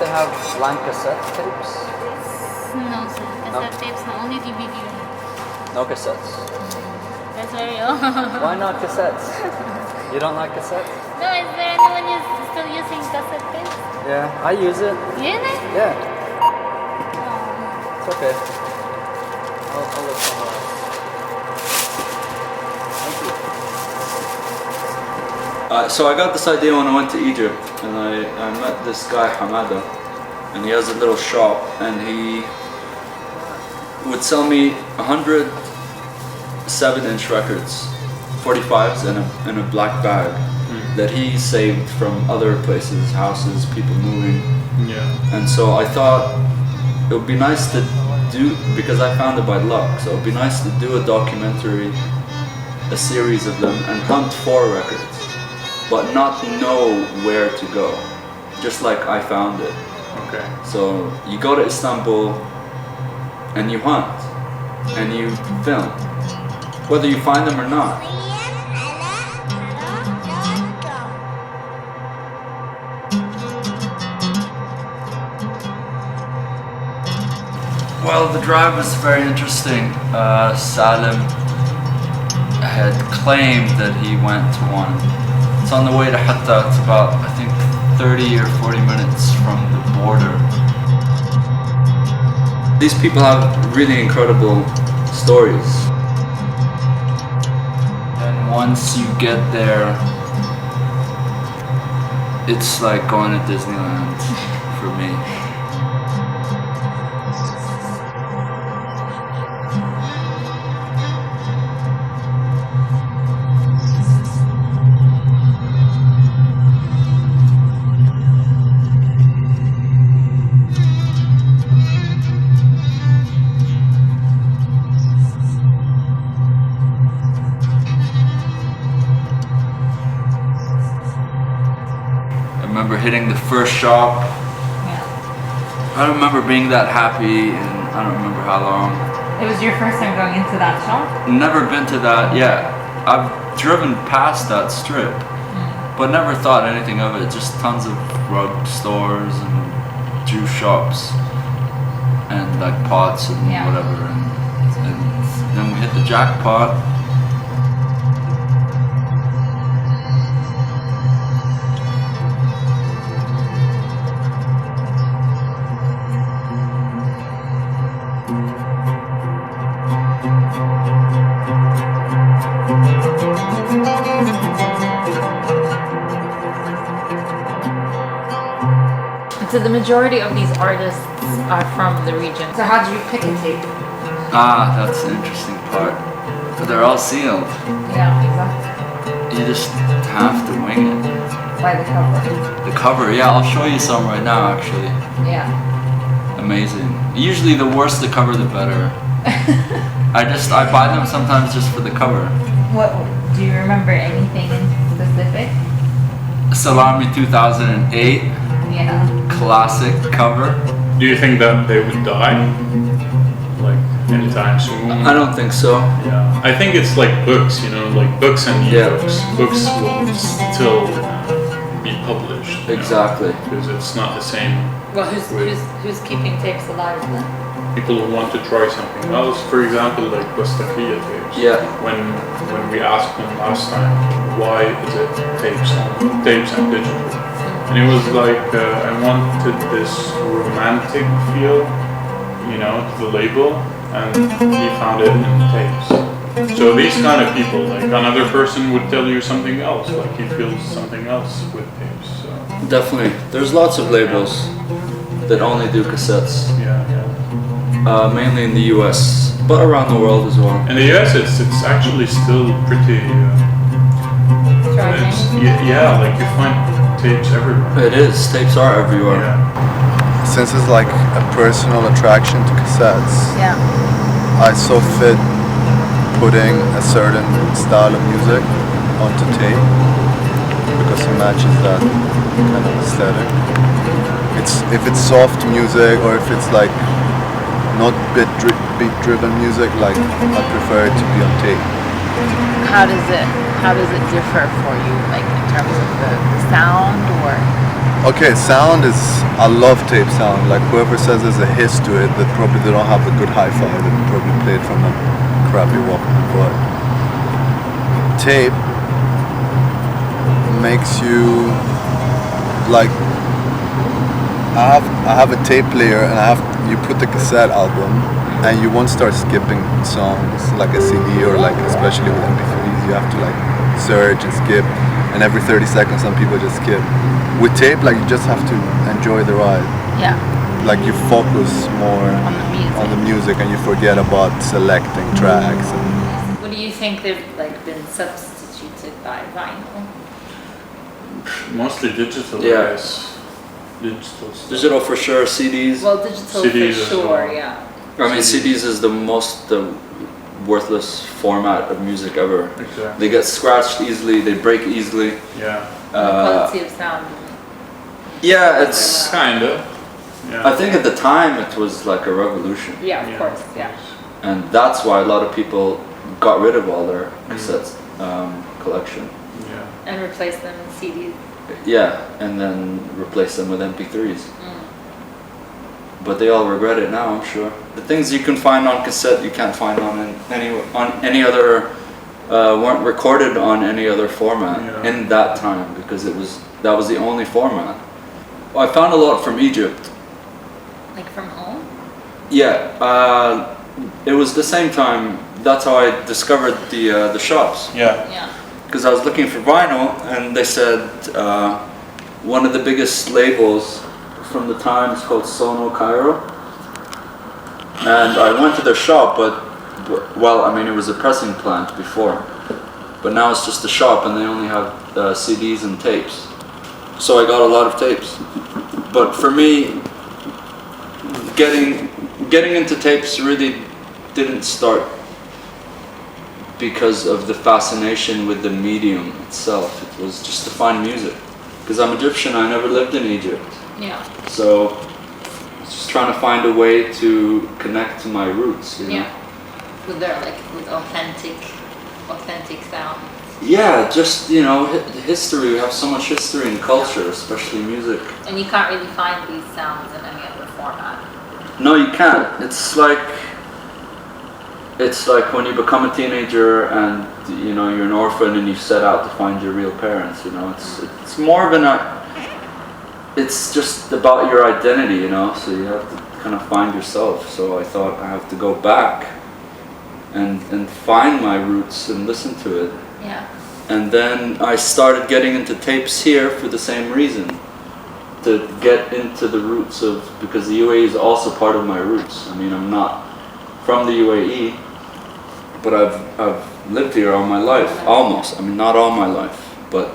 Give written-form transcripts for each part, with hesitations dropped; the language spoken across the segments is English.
they have blank cassette tapes? No, sir. Cassette tapes, no. Only DVD. No cassettes. That's very old. Why not cassettes? You don't like cassettes? No, is there anyone still using cassette tapes? Yeah, I use it. Really? Yeah, Oh. it's okay. I'll look somewhere else. Thank you. So I got this idea when I went to Egypt, and I met this guy Hamada, and he has a little shop, and he would sell me 100 7-inch records, 45s in a black bag that he saved from other places, houses, people moving. Yeah. And so I thought it would be nice to do, because I found it by luck, so it would be nice to do a documentary, a series of them, and hunt for records, but not know where to go, just like I found it. Okay. So you go to Istanbul and you hunt and you film, whether you find them or not. Well, the drive was very interesting. Salim had claimed that he went to one. It's on the way to Hatta. It's about, I think, 30 or 40 minutes from the border. These people have really incredible stories. And once you get there, it's like going to Disneyland for me. I remember hitting the first shop. Yeah. I don't remember being that happy, and I don't remember how long. It was your first time going into that shop? Never been to that yet. I've driven past that strip, but never thought anything of it. Just tons of rug stores and juice shops and like pots and Yeah. whatever. And then we hit the jackpot. So the majority of these artists are from the region. So how did you pick a tape? Ah, that's the interesting part. They're all sealed. Yeah, exactly. You just have to wing it. By the cover. The cover, yeah, I'll show you some right now actually. Yeah. Amazing. Usually the worse the cover, the better. I buy them sometimes just for the cover. What do you remember anything in specific? Salami 2008, Yeah. classic cover. Do you think that they would die? Like anytime soon? I don't think so. Yeah. I think it's like books, you know, like books and Yeah. ebooks. Books will still be published. you know, Exactly. Because it's not the same. Well, who's keeping tapes alive then? People who want to try something else, for example, like Bastakia tapes. Yeah. When we asked them last time, why is it tapes and digital? And it was like I wanted this romantic feel, you know, to the label, and he found it in tapes. So these kind of people, like another person would tell you something else, like he feels something else with tapes. So Definitely. There's lots of labels that only do cassettes, yeah. mainly in the US, but around the world as well. In the US, it's actually still pretty. Yeah, like you find tapes everywhere. It is. Tapes are everywhere. Yeah. Since it's like a personal attraction to cassettes, Yeah. I saw fit putting a certain style of music onto tape because it matches that kind of aesthetic. If it's soft music or if it's like not beat driven music, like I prefer it to be on tape. How does it differ for you, like in terms of the sound or? Okay, sound is. I love tape sound. Like whoever says there's a hiss to it, they probably they don't have a good hi-fi. They probably played from a crappy Walkman. But tape makes you like. I have a tape player, and you put the cassette album, and you won't start skipping songs like a CD or like especially with MP3s. You have to like search and skip, and every 30 seconds some people just skip. With tape, like you just have to enjoy the ride. Yeah. Like you focus more On the music. and you forget about selecting tracks. And What do you think they've like been substituted by vinyl? Mostly digital, Yeah. guys. Digital stuff. Digital for sure, CDs. Well, digital CDs for as sure, well. yeah. I mean, CDs is the most worthless format of music ever. Exactly. They get scratched easily, they break easily. Yeah. The quality of sound. Yeah, it's. Kinda. Yeah. I think at the time it was like a revolution, Yeah, of course, yeah. and that's why a lot of people got rid of all their cassettes collection. Yeah. And replace them in CDs. Yeah, and then replace them with MP3s. But they all regret it now, I'm sure. The things you can find on cassette you can't find on any other weren't recorded on any other format in that time because that was the only format. I found a lot from Egypt. Like from home? Yeah, it was the same time. That's how I discovered the shops. Yeah. Yeah. Because I was looking for vinyl, and they said one of the biggest labels from the time is called Sono Cairo. And I went to their shop, but well, I mean, it was a pressing plant before, but now it's just a shop, and they only have CDs and tapes. So I got a lot of tapes. But for me, getting into tapes really didn't start because of the fascination with the medium itself. It was just to find music. Because I'm Egyptian, I never lived in Egypt. Yeah. So just trying to find a way to connect to my roots, you know? Yeah. With their with authentic sound. Yeah, just, you know, history. We have so much history and culture, especially music. And you can't really find these sounds in any other format. No, you can't. It's like when you become a teenager and, you know, you're an orphan and you set out to find your real parents, you know. It's more of it's just about your identity, you know, so you have to kind of find yourself. So I thought I have to go back and find my roots and listen to it. Yeah. And then I started getting into tapes here for the same reason, to get into the roots of, because the UAE is also part of my roots. I mean, I'm not from the UAE, but I've lived here all my life, almost. I mean, not all my life, but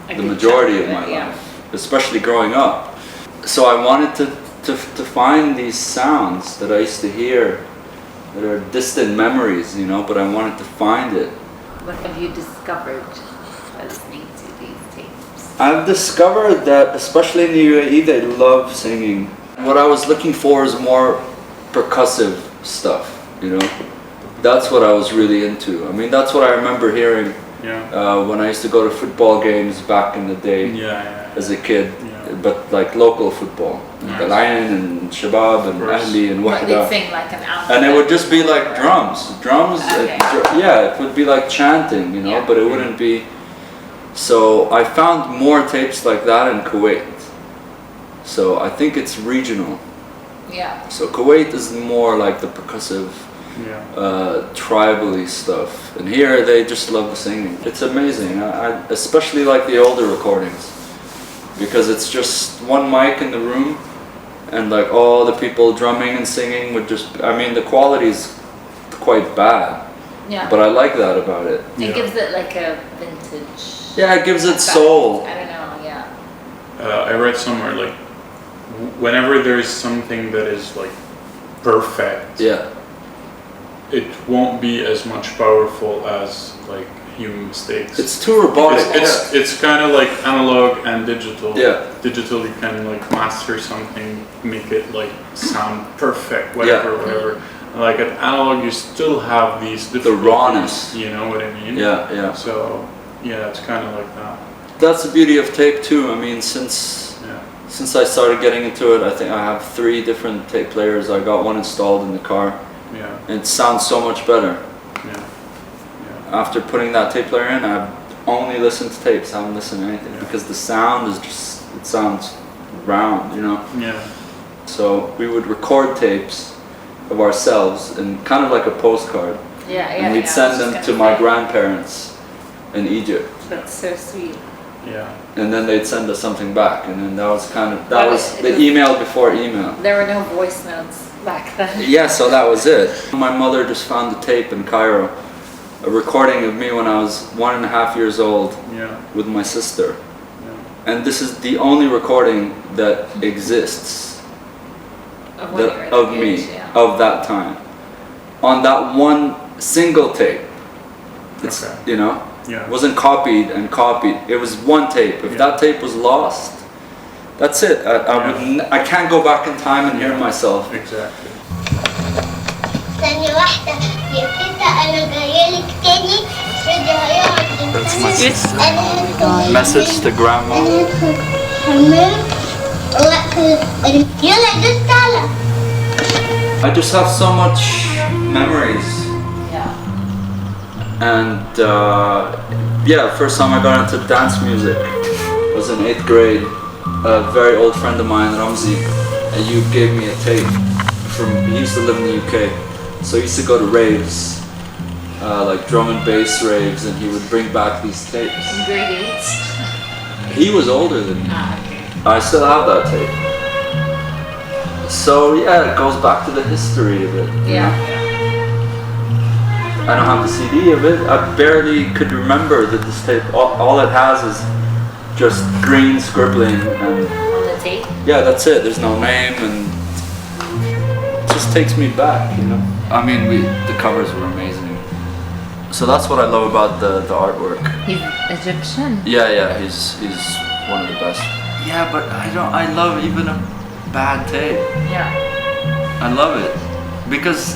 the majority of my life, especially growing up. So I wanted to find these sounds that I used to hear that are distant memories, you know, but I wanted to find it. What have you discovered by listening to these tapes? I've discovered that, especially in the UAE, they love singing. What I was looking for is more percussive stuff, you know? That's what I was really into. I mean, that's what I remember hearing when I used to go to football games back in the day as a kid, but like local football. Al Ain and Shabab and Ahli and What, Wahda. they'd sing like an anthem? And it would just be like drums. Okay. Yeah, it would be like chanting, you know, but it wouldn't be. So I found more tapes like that in Kuwait. So I think it's regional. Yeah. So Kuwait is more like the percussive, tribally stuff. And here they just love the singing. It's amazing. I especially like the older recordings, because it's just one mic in the room, and like all the people drumming and singing would just, I mean, the quality's quite bad. Yeah. But I like that about it. It gives it like a vintage. Yeah, it gives it effect. soul. I don't know, yeah. I read somewhere like whenever there is something that is like perfect, Yeah. it won't be as much powerful as like human mistakes. It's too robotic. It's kind of like analog and digital. Yeah. Digital, you can like master something, make it like sound perfect, whatever. Like at analog, you still have these difficulties, rawness. You know what I mean? Yeah. So yeah, it's kind of like that. That's the beauty of tape too. I mean, since I started getting into it, I think I have 3 different tape players. I got one installed in the car. Yeah. And it sounds so much better. Yeah. After putting that tape player in, I've only listened to tapes. I haven't listened to anything because the sound is just, it sounds round, you know? Yeah. So we would record tapes of ourselves and kind of like a postcard. And we'd send them to my grandparents in Egypt. That's so sweet. Yeah. And then they'd send us something back, and then that was It the was- email before email. There were no voice notes back then. Yeah, so that was it. My mother just found a tape in Cairo, a recording of me when I was 1.5 years old Yeah. with my sister. Yeah. And this is the only recording that exists Of, when you were of that me, age, yeah. of that time. On that one single tape. It's, Okay. you know, Yeah. it wasn't copied and copied. It was one tape. If Yeah. that tape was lost, that's it. I can't go back in time and hear myself. Exactly. ثانية واحدة يا تيتا أنا جايلك تاني فيديو هيقعد ينتهي Message to grandma. أنا هدخل حمام وأقفل يلا دوس تعالى I just have so much memories. Yeah. And yeah, first time I got into dance music was in 8th grade. A very old friend of mine, Ramzi, Ayub, gave me a tape from, he used to live in the UK. So he used to go to raves, like drum and bass raves, and he would bring back these tapes. In grade 8. He was older than me. Okay. I still have that tape. So yeah, it goes back to the history of it. you Yeah. know? I don't have the CD of it. I barely could remember that this tape, all it has is just green scribbling and On the tape. yeah, that's it. There's no name and it just takes me back, you know? I mean, the covers were amazing. So that's what I love about the artwork. He's Egyptian. Yeah, he's one of the best. Yeah, but I love even a bad tape. Yeah. I love it because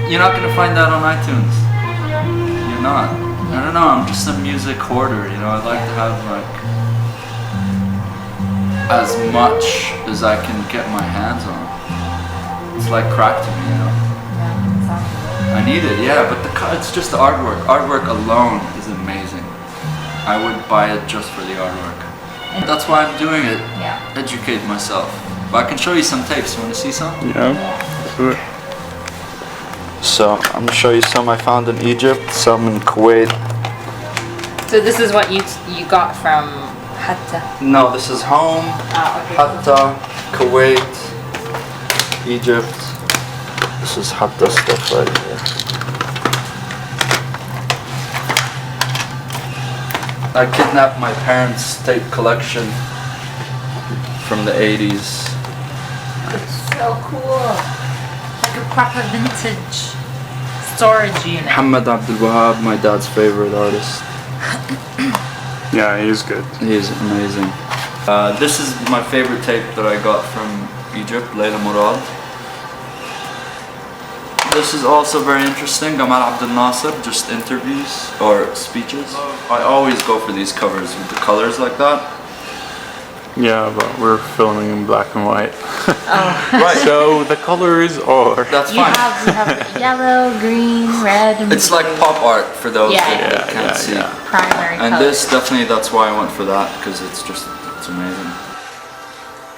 you're not gonna find that on iTunes. You're not. I don't know. I'm just a music hoarder. You know, I like to have like as much as I can get my hands on. It's like crack to me, you know. Yeah. Exactly. I need it, yeah. But it's just the artwork. Artwork alone is amazing. I would buy it just for the artwork. That's why I'm doing it. Yeah. Educate myself. But I can show you some tapes. You want to see some? Yeah. Sure. So I'm gonna show you some I found in Egypt, some in Kuwait. So this is what you got from Hatta. No, this is home, Okay. Hatta, Kuwait, Egypt. This is Hatta stuff right here. I kidnapped my parents' tape collection from the 80s. So cool. Like a proper vintage storage unit. Muhammad Abdul Wahab, my dad's favorite artist. Yeah, he's good. He is amazing. This is my favorite tape that I got from Egypt, Layla Murad. This is also very interesting, Gamal Abdel Nasser, just interviews or speeches. I always go for these covers with the colors like that. Yeah, but we're filming in black and white. Right. So the colors are. That's You fine. have yellow, green, red, and It's like pop art for those Yeah. that can't see. primary And colors. this definitely, that's why I went for that, because it's amazing.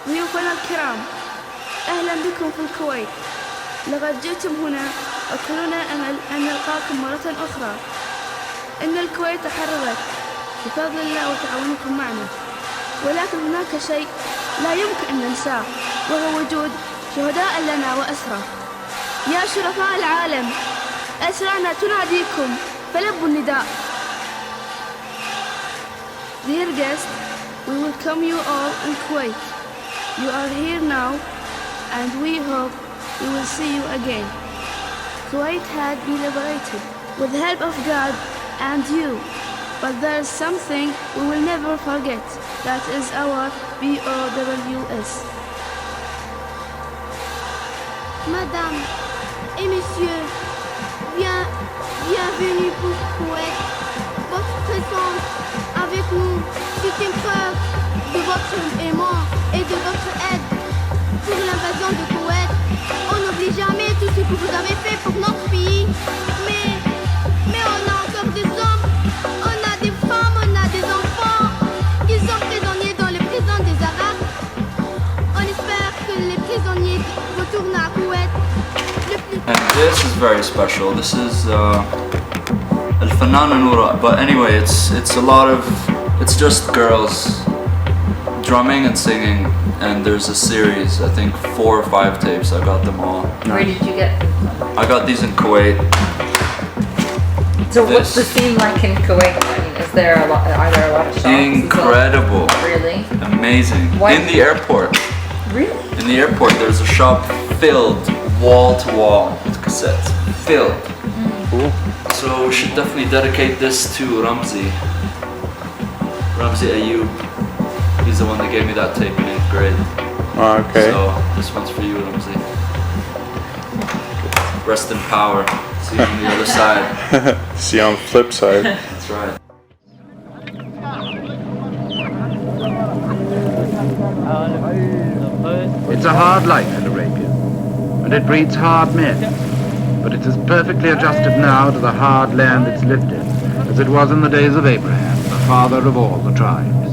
ضيوفنا الكرام أهلا بكم في الكويت لقد جئتم هنا وكلنا أن نلقاكم مرة أخرى إن الكويت تحررت بفضل الله وتعاونكم معنا ولكن هناك شيء لا يمكن أن ننساه وهو وجود شهداء لنا وأسرى يا شرفاء العالم أسرانا تناديكم فلبوا النداء Dear guests, we welcome you all in Kuwait. You are here now, and we hope we will see you again. Kuwait had been liberated with the help of God and you, but there is something we will never forget. That is our BOWS. Madame et Monsieur, bienvenue pour Kuwait. Votre présence This is very special. This is El Fanana Noura. But anyway, it's a lot of, it's just girls drumming and singing, and there's a series, I think 4 or 5 tapes. I got them all. Where did you get them? I got these in Kuwait. So what's the scene like in Kuwait? I mean, are there a lot of shops? Incredible. Really? Amazing. Why- In the airport. Really? In the airport, there's a shop filled wall to wall with cassettes. Filled. Cool. So we should definitely dedicate this to Ramzi. Ramzi Ayoub. He's the one that gave me that tape in 8th grade. Okay. So this one's for you, Ramzi. Rest in power. See you on the other side. See you on the flip side. That's right. It's a hard life in Arabia, and it breeds hard men. But it is perfectly adjusted now to the hard land it's lived in, as it was in the days of Abraham, the father of all the tribes.